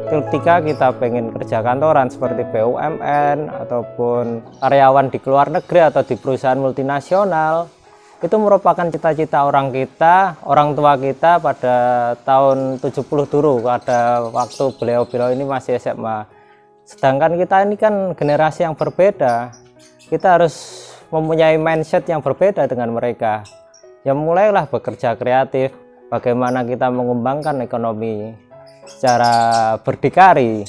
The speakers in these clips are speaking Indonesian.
Ketika kita pengen kerja kantoran seperti BUMN ataupun karyawan di luar negeri atau di perusahaan multinasional, itu merupakan cita-cita orang tua kita pada tahun 70 dulu, pada waktu beliau-beliau ini masih SMA. Sedangkan kita ini kan generasi yang berbeda, kita harus mempunyai mindset yang berbeda dengan mereka. Ya mulailah bekerja kreatif, bagaimana kita mengembangkan ekonomi secara berdikari.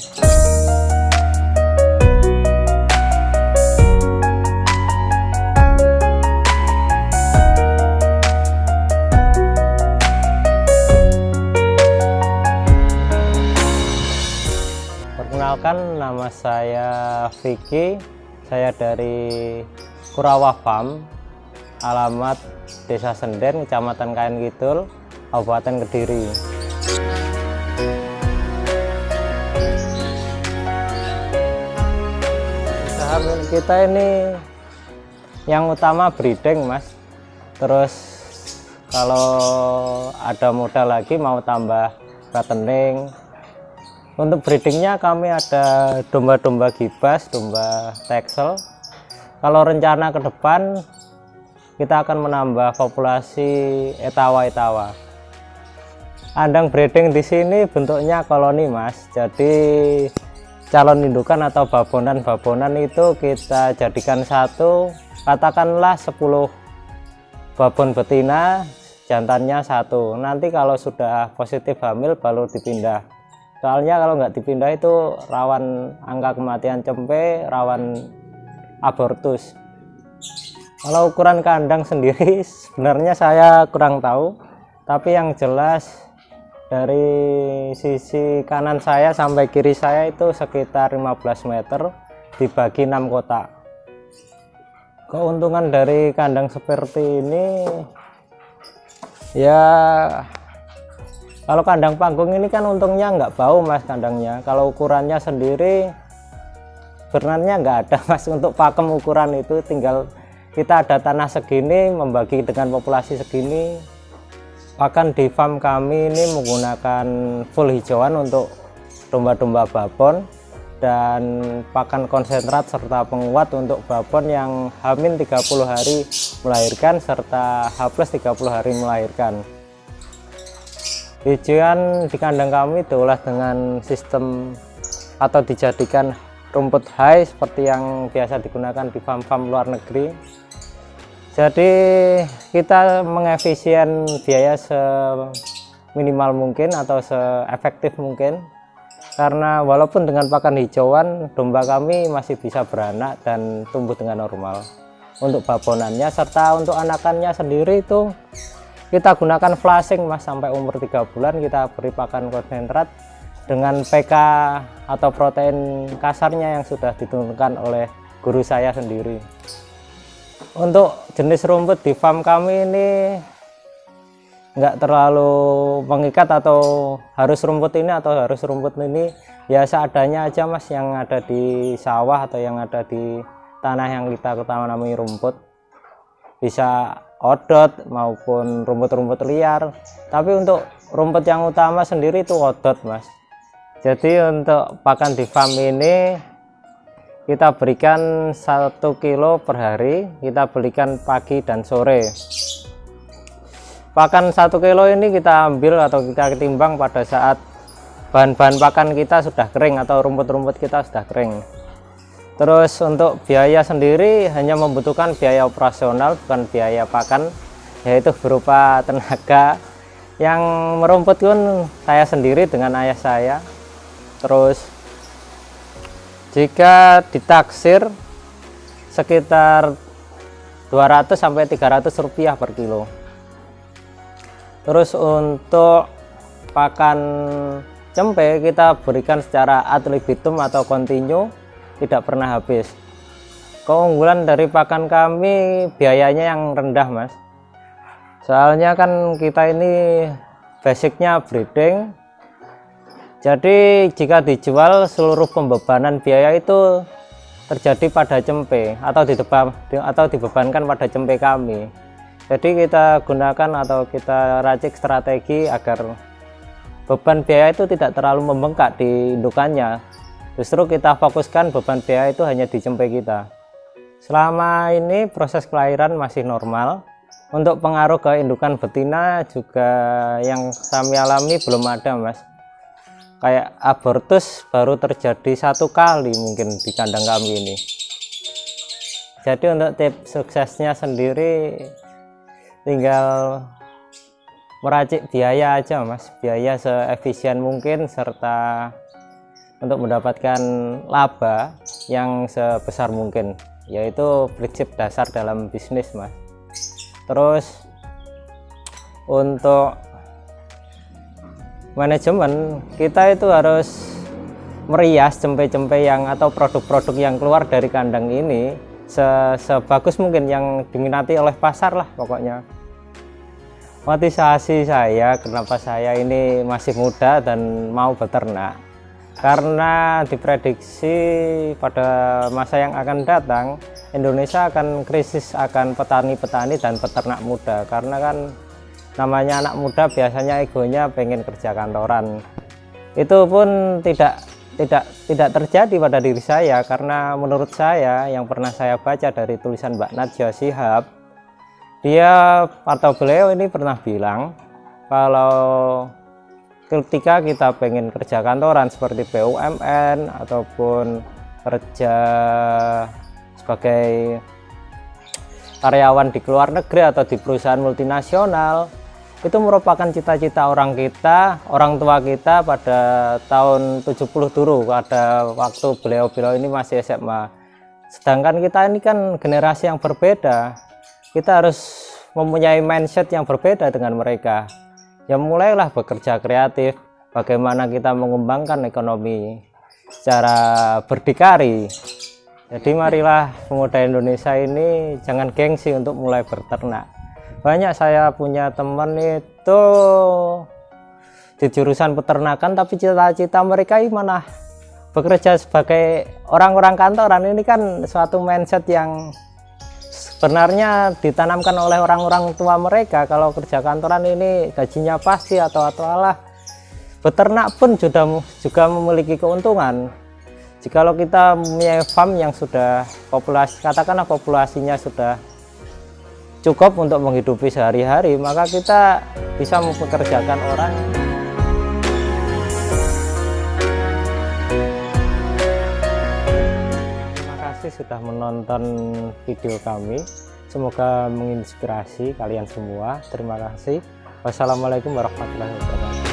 Perkenalkan, nama saya Vicky, saya dari Kurawa Farm, alamat Desa Senden, Kecamatan Kayen Kidul, Kabupaten Kediri. Usaha milik kita ini yang utama breeding, Mas. Terus kalau ada modal lagi mau tambah fattening. Untuk breedingnya kami ada domba-domba gibas, domba Texel. Kalau rencana ke depan kita akan menambah populasi etawa-etawa. Kandang breeding di sini bentuknya koloni, Mas. Jadi calon indukan atau babonan-babonan itu kita jadikan satu, katakanlah 10 babon betina, jantannya satu. Nanti kalau sudah positif hamil baru dipindah. Soalnya kalau nggak dipindah itu rawan angka kematian cempe, rawan abortus. Kalau ukuran kandang sendiri sebenarnya saya kurang tahu, tapi yang jelas dari sisi kanan saya sampai kiri saya itu sekitar 15 meter dibagi 6 kotak. Keuntungan dari kandang seperti ini ya, kalau kandang panggung ini kan untungnya nggak bau, Mas, kandangnya. Kalau ukurannya sendiri sebenarnya nggak ada, Mas, untuk pakem ukuran itu. Tinggal kita ada tanah segini membagi dengan populasi segini. Pakan di farm kami ini menggunakan full hijauan untuk domba-domba babon dan pakan konsentrat serta penguat untuk babon yang hamil 30 hari melahirkan serta H+30 hari melahirkan. Hijauan di kandang kami diolah dengan sistem atau dijadikan rumput hay seperti yang biasa digunakan di farm-farm luar negeri. Jadi kita mengefisien biaya seminimal mungkin atau seefektif mungkin, karena walaupun dengan pakan hijauan domba kami masih bisa beranak dan tumbuh dengan normal. Untuk babonannya serta untuk anakannya sendiri itu kita gunakan flashing, Mas, sampai umur 3 bulan kita beri pakan konsentrat dengan PK atau protein kasarnya yang sudah ditentukan oleh guru saya sendiri. Untuk jenis rumput di farm kami ini nggak terlalu mengikat atau harus rumput ini atau harus rumput ini, ya seadanya aja, Mas, yang ada di sawah atau yang ada di tanah yang kita namai rumput. Bisa odot maupun rumput-rumput liar, tapi untuk rumput yang utama sendiri itu odot, Mas. Jadi untuk pakan di farm ini kita berikan 1 kilo per hari, kita belikan pagi dan sore. Pakan 1 kilo ini kita ambil atau kita timbang pada saat bahan-bahan pakan kita sudah kering atau rumput-rumput kita sudah kering. Terus untuk biaya sendiri hanya membutuhkan biaya operasional, bukan biaya pakan, yaitu berupa tenaga. Yang merumput pun saya sendiri dengan ayah saya. Terus jika ditaksir sekitar 200 sampai 300 rupiah per kilo. Terus untuk pakan cempe kita berikan secara ad libitum atau kontinu, tidak pernah habis. Keunggulan dari pakan kami biayanya yang rendah, Mas. Soalnya kan kita ini basicnya breeding. Jadi jika dijual seluruh pembebanan biaya itu terjadi pada cempe atau dibebankan pada cempe kami. Jadi kita gunakan atau kita racik strategi agar beban biaya itu tidak terlalu membengkak di indukannya. Justru kita fokuskan beban biaya itu hanya di cempe kita. Selama ini proses kelahiran masih normal. Untuk pengaruh ke indukan betina juga yang kami alami belum ada, Mas. Kayak abortus baru terjadi 1 kali mungkin di kandang kami ini. Jadi untuk tips suksesnya sendiri tinggal meracik biaya aja, Mas. Biaya seefisien mungkin serta untuk mendapatkan laba yang sebesar mungkin, yaitu prinsip dasar dalam bisnis, Mas. Terus untuk manajemen kita itu harus merias cempe-cempe yang atau produk-produk yang keluar dari kandang ini sebagus mungkin yang diminati oleh pasar lah pokoknya. Motivasi saya kenapa saya ini masih muda dan mau beternak, karena diprediksi pada masa yang akan datang Indonesia akan krisis akan petani-petani dan peternak muda, karena kan namanya anak muda biasanya egonya pengen kerja kantoran. Itu pun tidak terjadi pada diri saya, karena menurut saya yang pernah saya baca dari tulisan Mbak Nadja Shihab, dia atau beliau ini pernah bilang kalau ketika kita pengen kerja kantoran seperti BUMN ataupun kerja sebagai karyawan di luar negeri atau di perusahaan multinasional, itu merupakan cita-cita orang tua kita pada tahun 70 dulu, pada waktu beliau ini masih SMA. Sedangkan kita ini kan generasi yang berbeda, kita harus mempunyai mindset yang berbeda dengan mereka. Ya mulailah bekerja kreatif, bagaimana kita mengembangkan ekonomi secara berdikari. Jadi marilah pemuda Indonesia ini jangan gengsi untuk mulai berternak. Banyak saya punya teman itu di jurusan peternakan, tapi cita-cita mereka ini mana bekerja sebagai orang-orang kantoran. Ini kan suatu mindset yang sebenarnya ditanamkan oleh orang-orang tua mereka. Kalau kerja kantoran ini gajinya pasti atau alah. Beternak pun juga memiliki keuntungan. Jikalau kita mempunyai farm yang sudah katakanlah populasinya sudah cukup untuk menghidupi sehari-hari, maka kita bisa mempekerjakan orang. Terima kasih sudah menonton video kami. Semoga menginspirasi kalian semua. Terima kasih. Wassalamualaikum warahmatullahi wabarakatuh.